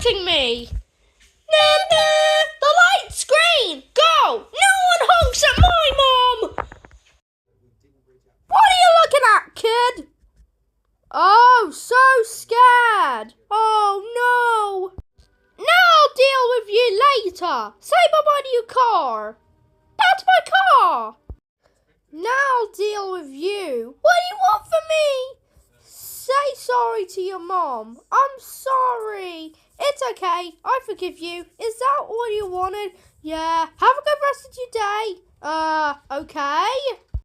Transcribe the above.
distracting me? Nah, nah, the light's green. Go. No one honks at my mom. What are you looking at, kid? Oh, so scared. Oh, no. Now I'll deal with you later. Say bye-bye to your car. That's my car. Now I'll deal with you. What do you want from me? Say sorry to your mom. I'm sorry. It's okay. I forgive you. Is that all you wanted? Yeah. Have a good rest of your day. Okay.